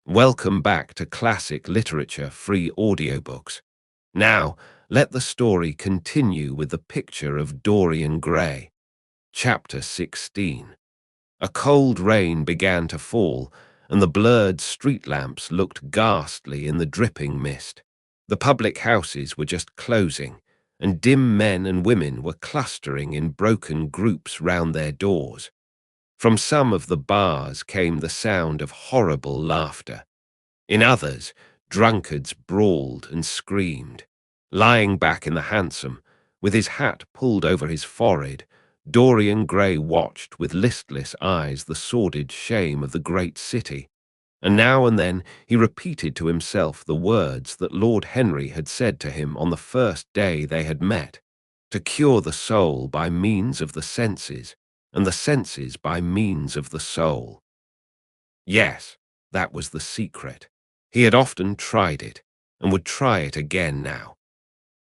Welcome back to Classic Literature Free Audiobooks. Now, let the story continue with the Picture of Dorian Gray. Chapter 16. A cold rain began to fall, and the blurred street lamps looked ghastly in the dripping mist. The public houses were just closing, and dim men and women were clustering in broken groups round their doors. From some of the bars came the sound of horrible laughter. In others, drunkards brawled and screamed. Lying back in the hansom, with his hat pulled over his forehead, Dorian Gray watched with listless eyes the sordid shame of the great city, and now and then he repeated to himself the words that Lord Henry had said to him on the first day they had met: to cure the soul by means of the senses, and the senses by means of the soul. Yes, that was the secret. He had often tried it, and would try it again now.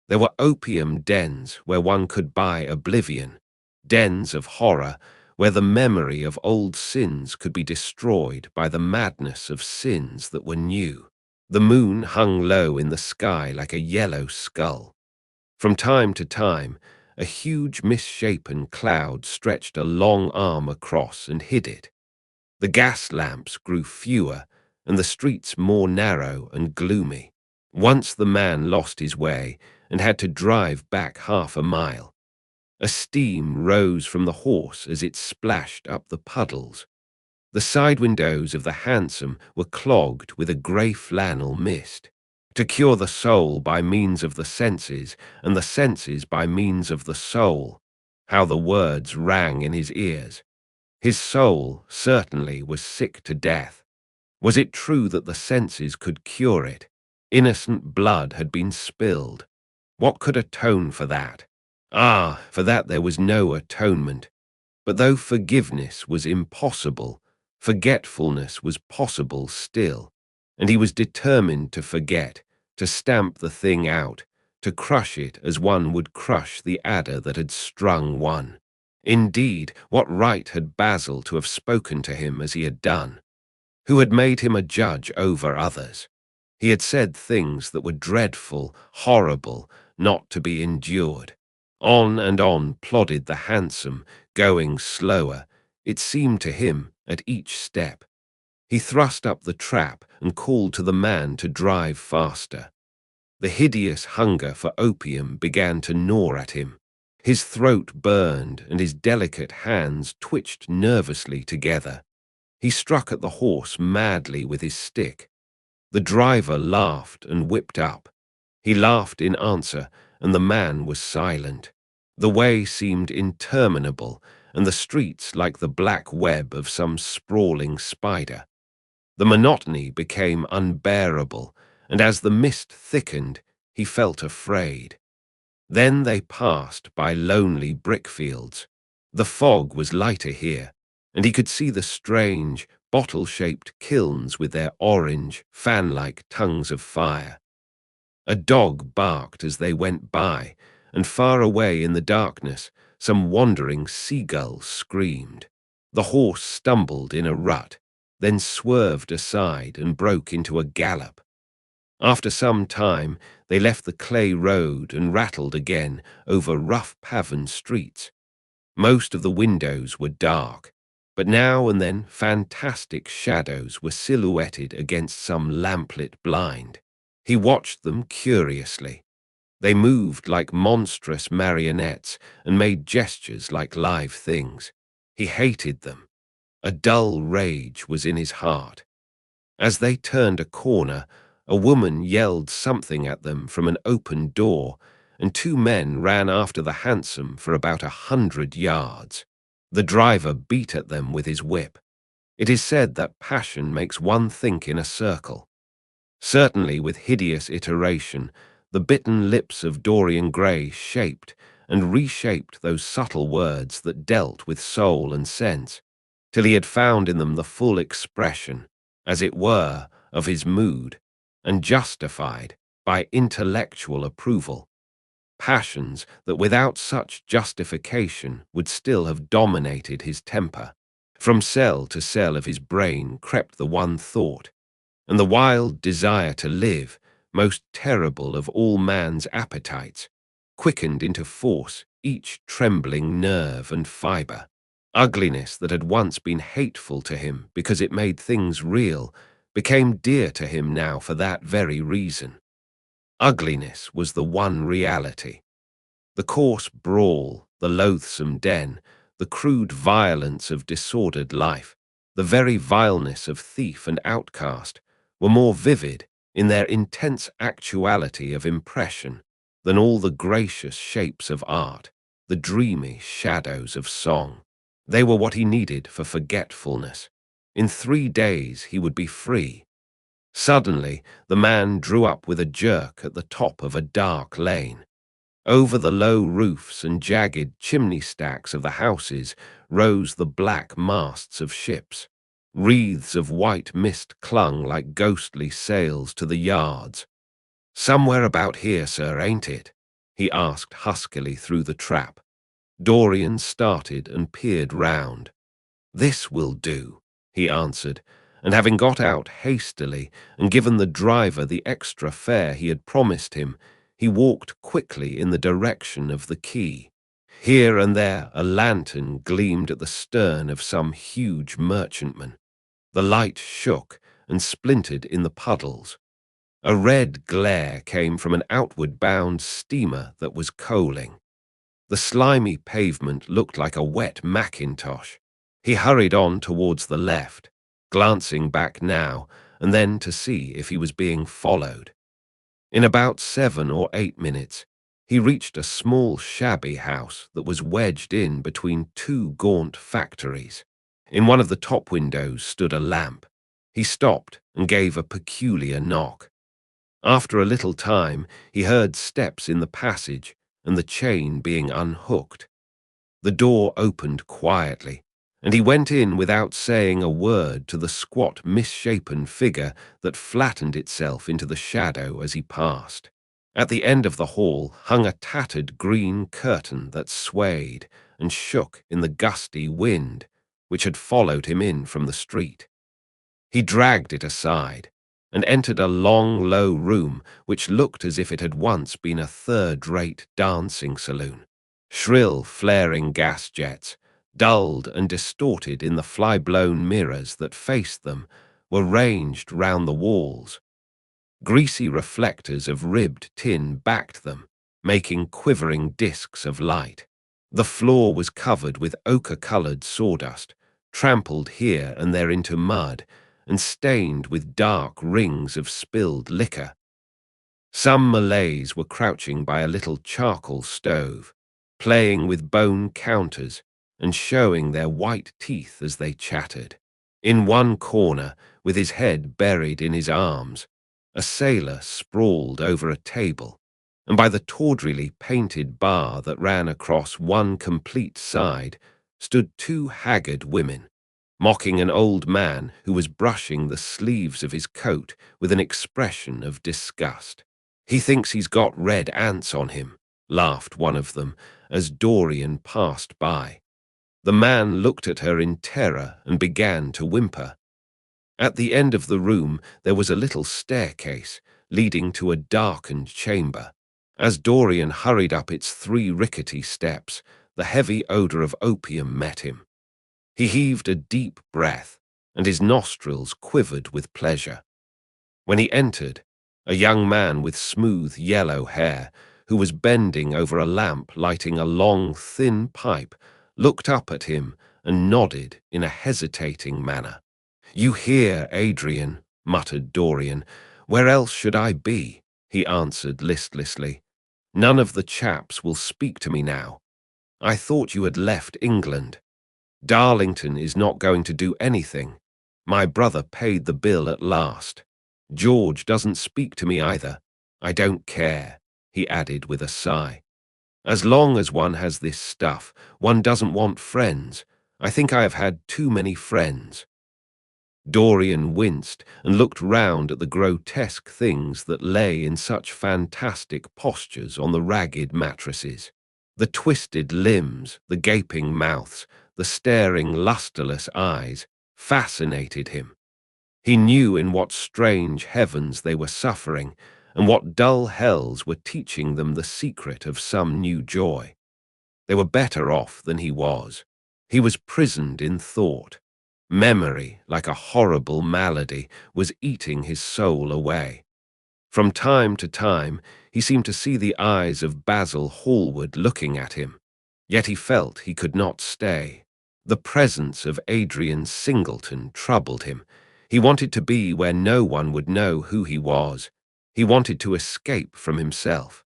There were opium dens where one could buy oblivion, dens of horror where the memory of old sins could be destroyed by the madness of sins that were new. The moon hung low in the sky like a yellow skull. From time to time, a huge misshapen cloud stretched a long arm across and hid it. The gas lamps grew fewer, and the streets more narrow and gloomy. Once the man lost his way and had to drive back half a mile. A steam rose from the horse as it splashed up the puddles. The side windows of the hansom were clogged with a grey flannel mist. To cure the soul by means of the senses, and the senses by means of the soul. How the words rang in his ears. His soul certainly was sick to death. Was it true that the senses could cure it? Innocent blood had been spilled. What could atone for that? Ah, for that there was no atonement. But though forgiveness was impossible, forgetfulness was possible still, and he was determined to forget, to stamp the thing out, to crush it as one would crush the adder that had strung one. Indeed, what right had Basil to have spoken to him as he had done? Who had made him a judge over others? He had said things that were dreadful, horrible, not to be endured. On and on plodded the hansom, going slower, it seemed to him, at each step. He thrust up the trap and called to the man to drive faster. The hideous hunger for opium began to gnaw at him. His throat burned and his delicate hands twitched nervously together. He struck at the horse madly with his stick. The driver laughed and whipped up. He laughed in answer, and the man was silent. The way seemed interminable, and the streets like the black web of some sprawling spider. The monotony became unbearable, and as the mist thickened, he felt afraid. Then they passed by lonely brickfields. The fog was lighter here, and he could see the strange, bottle-shaped kilns with their orange, fan-like tongues of fire. A dog barked as they went by, and far away in the darkness, some wandering seagull screamed. The horse stumbled in a rut, then swerved aside and broke into a gallop. After some time, they left the clay road and rattled again over rough-paven streets. Most of the windows were dark, but now and then fantastic shadows were silhouetted against some lamplit blind. He watched them curiously. They moved like monstrous marionettes and made gestures like live things. He hated them. A dull rage was in his heart. As they turned a corner, a woman yelled something at them from an open door, and two men ran after the hansom for about 100 yards. The driver beat at them with his whip. It is said that passion makes one think in a circle. Certainly, with hideous iteration, the bitten lips of Dorian Gray shaped and reshaped those subtle words that dealt with soul and sense, till he had found in them the full expression, as it were, of his mood, and justified, by intellectual approval, passions that without such justification would still have dominated his temper. From cell to cell of his brain crept the one thought, and the wild desire to live, most terrible of all man's appetites, quickened into force each trembling nerve and fibre. Ugliness that had once been hateful to him because it made things real became dear to him now for that very reason. Ugliness was the one reality. The coarse brawl, the loathsome den, the crude violence of disordered life, the very vileness of thief and outcast, were more vivid in their intense actuality of impression than all the gracious shapes of art, the dreamy shadows of song. They were what he needed for forgetfulness. In 3 days he would be free. Suddenly, the man drew up with a jerk at the top of a dark lane. Over the low roofs and jagged chimney stacks of the houses rose the black masts of ships. Wreaths of white mist clung like ghostly sails to the yards. "Somewhere about here, sir, ain't it?" he asked huskily through the trap. Dorian started and peered round. "This will do," he answered, and having got out hastily and given the driver the extra fare he had promised him, he walked quickly in the direction of the quay. Here and there a lantern gleamed at the stern of some huge merchantman. The light shook and splintered in the puddles. A red glare came from an outward-bound steamer that was coaling. The slimy pavement looked like a wet mackintosh. He hurried on towards the left, glancing back now and then to see if he was being followed. In about 7 or 8 minutes, he reached a small shabby house that was wedged in between 2 gaunt factories. In one of the top windows stood a lamp. He stopped and gave a peculiar knock. After a little time, he heard steps in the passage and the chain being unhooked. The door opened quietly, and he went in without saying a word to the squat, misshapen figure that flattened itself into the shadow as he passed. At the end of the hall hung a tattered green curtain that swayed and shook in the gusty wind which had followed him in from the street. He dragged it aside and entered a long, low room which looked as if it had once been a third-rate dancing saloon. Shrill, flaring gas jets, dulled and distorted in the fly-blown mirrors that faced them, were ranged round the walls. Greasy reflectors of ribbed tin backed them, making quivering discs of light. The floor was covered with ochre-coloured sawdust, trampled here and there into mud, and stained with dark rings of spilled liquor. Some Malays were crouching by a little charcoal stove, playing with bone counters and showing their white teeth as they chattered. In one corner, with his head buried in his arms, a sailor sprawled over a table, and by the tawdrily painted bar that ran across one complete side stood 2 haggard women, mocking an old man who was brushing the sleeves of his coat with an expression of disgust. "He thinks he's got red ants on him," laughed one of them as Dorian passed by. The man looked at her in terror and began to whimper. At the end of the room there was a little staircase leading to a darkened chamber. As Dorian hurried up its 3 rickety steps, the heavy odour of opium met him. He heaved a deep breath, and his nostrils quivered with pleasure. When he entered, a young man with smooth yellow hair, who was bending over a lamp lighting a long, thin pipe, looked up at him and nodded in a hesitating manner. "You here, Adrian?" muttered Dorian. "Where else should I be?" he answered listlessly. "None of the chaps will speak to me now. I thought you had left England. Darlington is not going to do anything. My brother paid the bill at last. George doesn't speak to me either. I don't care," he added with a sigh. "As long as one has this stuff, one doesn't want friends. I think I have had too many friends." Dorian winced and looked round at the grotesque things that lay in such fantastic postures on the ragged mattresses. The twisted limbs, the gaping mouths, the staring, lustreless eyes fascinated him. He knew in what strange heavens they were suffering, and what dull hells were teaching them the secret of some new joy. They were better off than he was. He was prisoned in thought. Memory, like a horrible malady, was eating his soul away. From time to time, he seemed to see the eyes of Basil Hallward looking at him, yet he felt he could not stay. The presence of Adrian Singleton troubled him. He wanted to be where no one would know who he was. He wanted to escape from himself.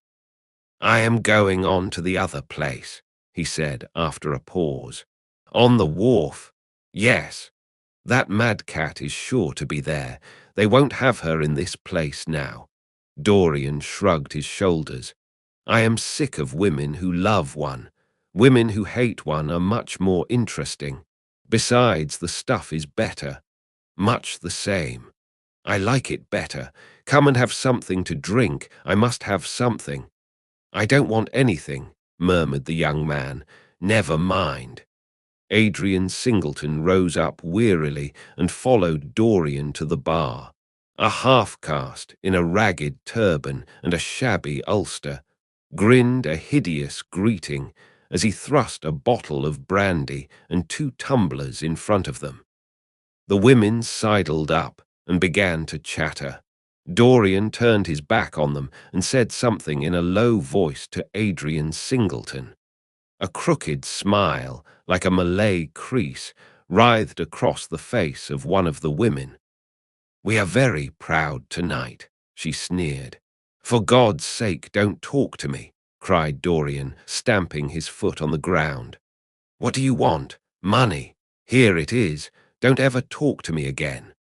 "I am going on to the other place," he said after a pause. "On the wharf? Yes. That madcat is sure to be there. They won't have her in this place now." Dorian shrugged his shoulders. "I am sick of women who love one. Women who hate one are much more interesting. Besides, the stuff is better. Much the same. I like it better. Come and have something to drink. I must have something." "I don't want anything," murmured the young man. "Never mind." Adrian Singleton rose up wearily and followed Dorian to the bar. A half-caste, in a ragged turban and a shabby ulster, grinned a hideous greeting as he thrust a bottle of brandy and 2 tumblers in front of them. The women sidled up and began to chatter. Dorian turned his back on them and said something in a low voice to Adrian Singleton. A crooked smile, like a Malay crease, writhed across the face of one of the women. "We are very proud tonight," she sneered. "For God's sake, don't talk to me," cried Dorian, stamping his foot on the ground. "What do you want? Money. Here it is. Don't ever talk to me again."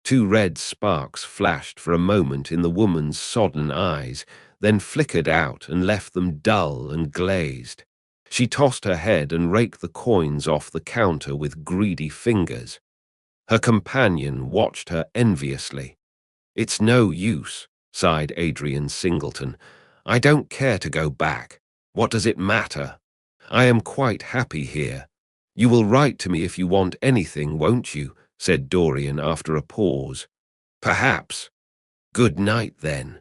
2 red sparks flashed for a moment in the woman's sodden eyes, then flickered out and left them dull and glazed. She tossed her head and raked the coins off the counter with greedy fingers. Her companion watched her enviously. "It's no use," sighed Adrian Singleton. "I don't care to go back. What does it matter? I am quite happy here. You will write to me if you want anything, won't you?" said Dorian after a pause. "Perhaps. Good night, then."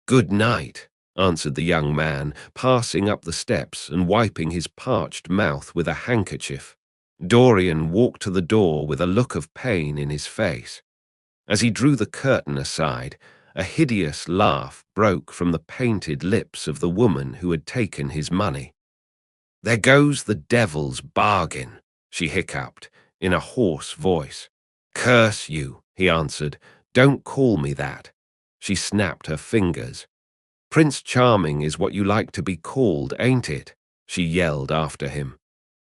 "Good night," answered the young man, passing up the steps and wiping his parched mouth with a handkerchief. Dorian walked to the door with a look of pain in his face. As he drew the curtain aside, a hideous laugh broke from the painted lips of the woman who had taken his money. "There goes the devil's bargain," she hiccuped, in a hoarse voice. "Curse you," he answered. "Don't call me that." She snapped her fingers. "Prince Charming is what you like to be called, ain't it?" she yelled after him.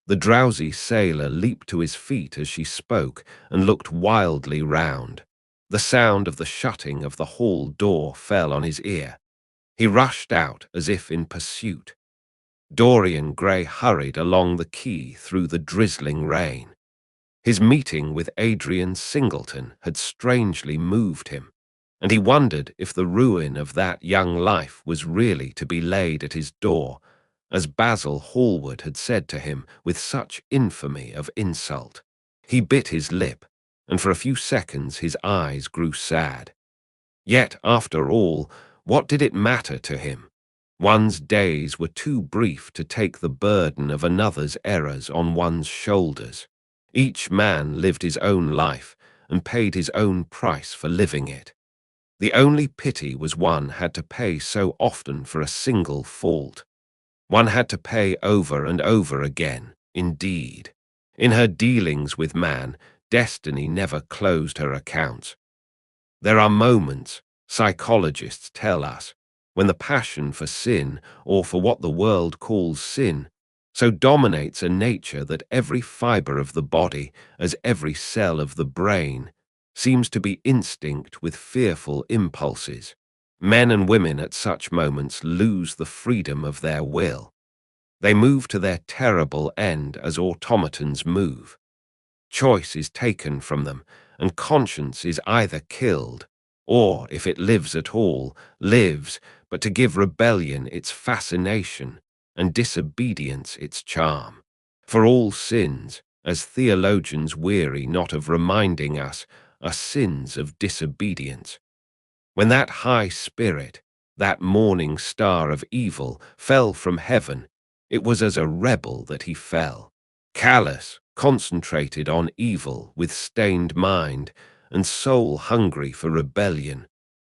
The drowsy sailor leaped to his feet as she spoke and looked wildly round. The sound of the shutting of the hall door fell on his ear. He rushed out as if in pursuit. Dorian Gray hurried along the quay through the drizzling rain. His meeting with Adrian Singleton had strangely moved him, and he wondered if the ruin of that young life was really to be laid at his door, as Basil Hallward had said to him with such infamy of insult. He bit his lip, and for a few seconds his eyes grew sad. Yet, after all, what did it matter to him? One's days were too brief to take the burden of another's errors on one's shoulders. Each man lived his own life and paid his own price for living it. The only pity was one had to pay so often for a single fault. One had to pay over and over again, indeed. In her dealings with man, destiny never closed her accounts. There are moments, psychologists tell us, when the passion for sin, or for what the world calls sin, so dominates a nature that every fiber of the body, as every cell of the brain, seems to be instinct with fearful impulses. Men and women at such moments lose the freedom of their will. They move to their terrible end as automatons move. Choice is taken from them, and conscience is either killed, or, if it lives at all, lives but to give rebellion its fascination and disobedience its charm. For all sins, as theologians weary not of reminding us, are sins of disobedience. When that high spirit, that morning star of evil, fell from heaven, it was as a rebel that he fell. Callous, concentrated on evil, with stained mind, and soul hungry for rebellion,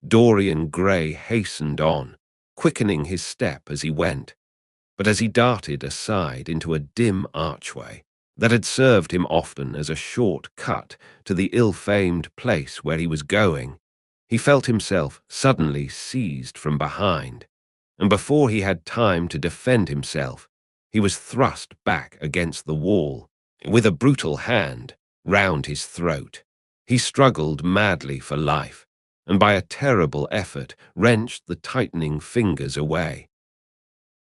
Dorian Gray hastened on, quickening his step as he went. But as he darted aside into a dim archway that had served him often as a short cut to the ill-famed place where he was going, he felt himself suddenly seized from behind, and before he had time to defend himself, he was thrust back against the wall, with a brutal hand round his throat. He struggled madly for life, and by a terrible effort wrenched the tightening fingers away.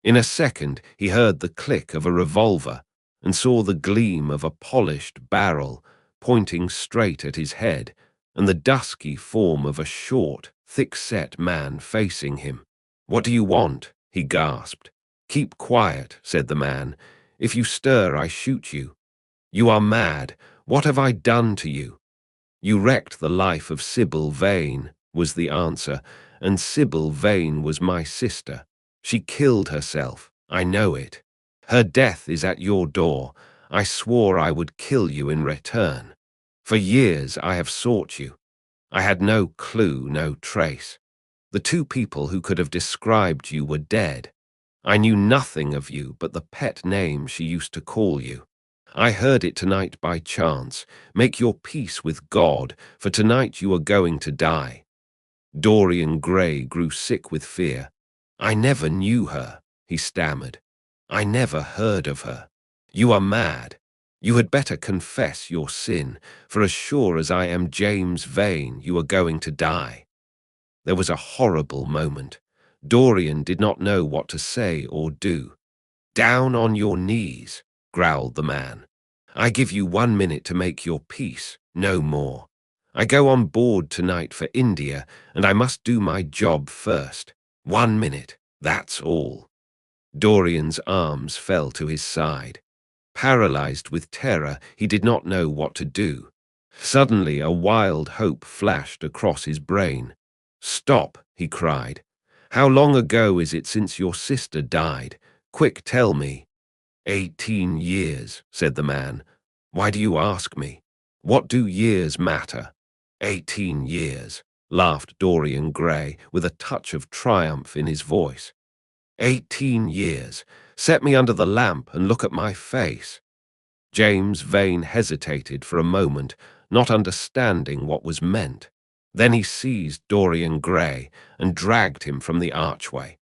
In a second he heard the click of a revolver and saw the gleam of a polished barrel pointing straight at his head, and the dusky form of a short, thick-set man facing him. "What do you want?" he gasped. "Keep quiet," said the man. "If you stir, I shoot you." "You are mad. What have I done to you?" "You wrecked the life of Sybil Vane," was the answer, "and Sybil Vane was my sister. She killed herself. I know it. Her death is at your door. I swore I would kill you in return. For years I have sought you. I had no clue, no trace. The two people who could have described you were dead. I knew nothing of you but the pet name she used to call you. I heard it tonight by chance. Make your peace with God, for tonight you are going to die." Dorian Gray grew sick with fear. "I never knew her," he stammered. "I never heard of her. You are mad. You had better confess your sin, for as sure as I am James Vane, you are going to die." There was a horrible moment. Dorian did not know what to say or do. "Down on your knees," growled the man. "I give you 1 minute to make your peace, no more. I go on board tonight for India, and I must do my job first. 1 minute, that's all." Dorian's arms fell to his side. Paralyzed with terror, he did not know what to do. Suddenly a wild hope flashed across his brain. "Stop," he cried. "How long ago is it since your sister died? Quick, tell me." 18 years, said the man. "Why do you ask me? What do years matter?" 18 years, laughed Dorian Gray with a touch of triumph in his voice. 18 years. Set me under the lamp and look at my face. James Vane hesitated for a moment, not understanding what was meant. Then he seized Dorian Gray and dragged him from the archway.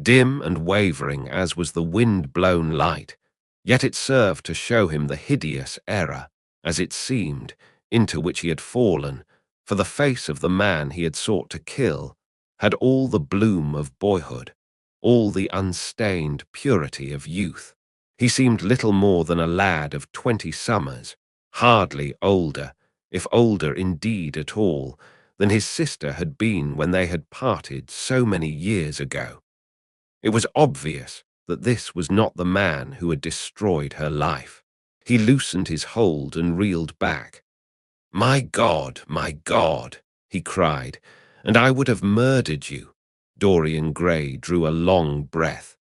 Dim and wavering as was the wind-blown light, yet it served to show him the hideous error, as it seemed, into which he had fallen, for the face of the man he had sought to kill had all the bloom of boyhood, all the unstained purity of youth. He seemed little more than a lad of 20 summers, hardly older, if older indeed at all, than his sister had been when they had parted so many years ago. It was obvious that this was not the man who had destroyed her life. He loosened his hold and reeled back. My God," he cried, "and I would have murdered you." Dorian Gray drew a long breath.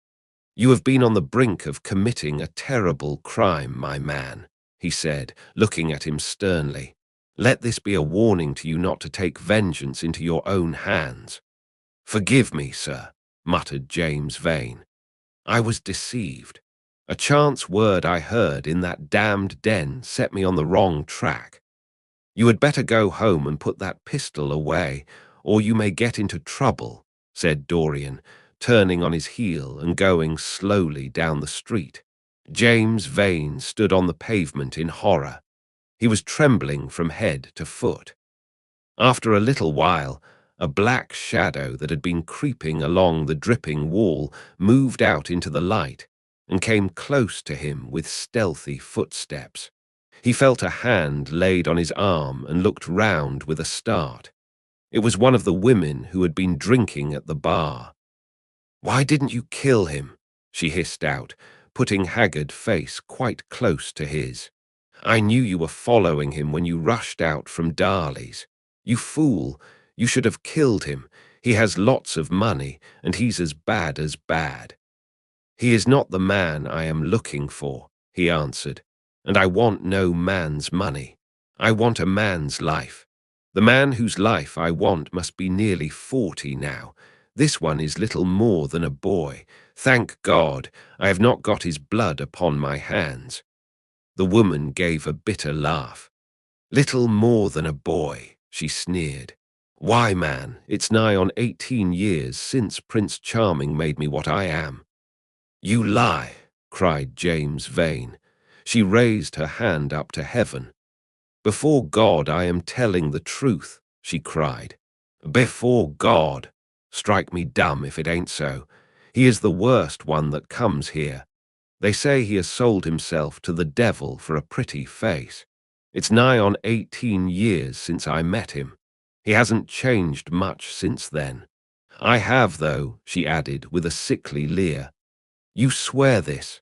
"You have been on the brink of committing a terrible crime, my man," he said, looking at him sternly. "Let this be a warning to you not to take vengeance into your own hands." "Forgive me, sir," muttered James Vane. "I was deceived. A chance word I heard in that damned den set me on the wrong track. You had better go home and put that pistol away, or you may get into trouble," said Dorian, turning on his heel and going slowly down the street. James Vane stood on the pavement in horror. He was trembling from head to foot. After a little while, a black shadow that had been creeping along the dripping wall moved out into the light and came close to him with stealthy footsteps. He felt a hand laid on his arm and looked round with a start. It was one of the women who had been drinking at the bar. "Why didn't you kill him?" she hissed out, putting haggard face quite close to his. I knew you were following him when you rushed out from Darley's. You fool, you should have killed him. He has lots of money, and he's as bad as bad. He is not the man I am looking for, he answered, and I want no man's money. I want a man's life. The man whose life I want must be nearly 40 now. This one is little more than a boy. Thank God, I have not got his blood upon my hands. The woman gave a bitter laugh. Little more than a boy, she sneered. Why, man, it's nigh on 18 years since Prince Charming made me what I am. You lie, cried James Vane. She raised her hand up to heaven. Before God, I am telling the truth, she cried. Before God. Strike me dumb if it ain't so. He is the worst one that comes here. They say he has sold himself to the devil for a pretty face. It's nigh on 18 years since I met him. He hasn't changed much since then. I have, though, she added with a sickly leer. You swear this?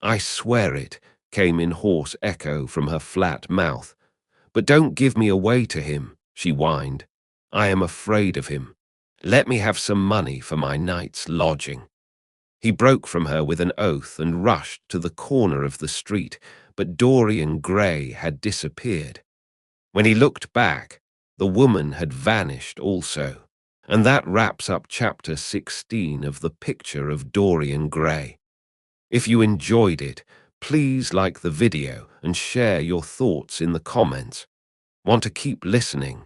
I swear it, came in hoarse echo from her flat mouth. But don't give me away to him, she whined. I am afraid of him. Let me have some money for my night's lodging. He broke from her with an oath and rushed to the corner of the street, but Dorian Gray had disappeared. When he looked back, the woman had vanished also. And that wraps up chapter 16 of the Picture of Dorian Gray. If you enjoyed it, please like the video and share your thoughts in the comments. Want to keep listening?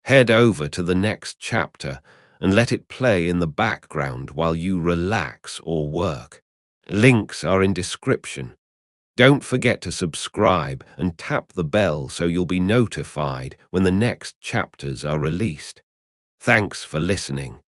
Head over to the next chapter and let it play in the background while you relax or work. Links are in description. Don't forget to subscribe and tap the bell so you'll be notified when the next chapters are released. Thanks for listening.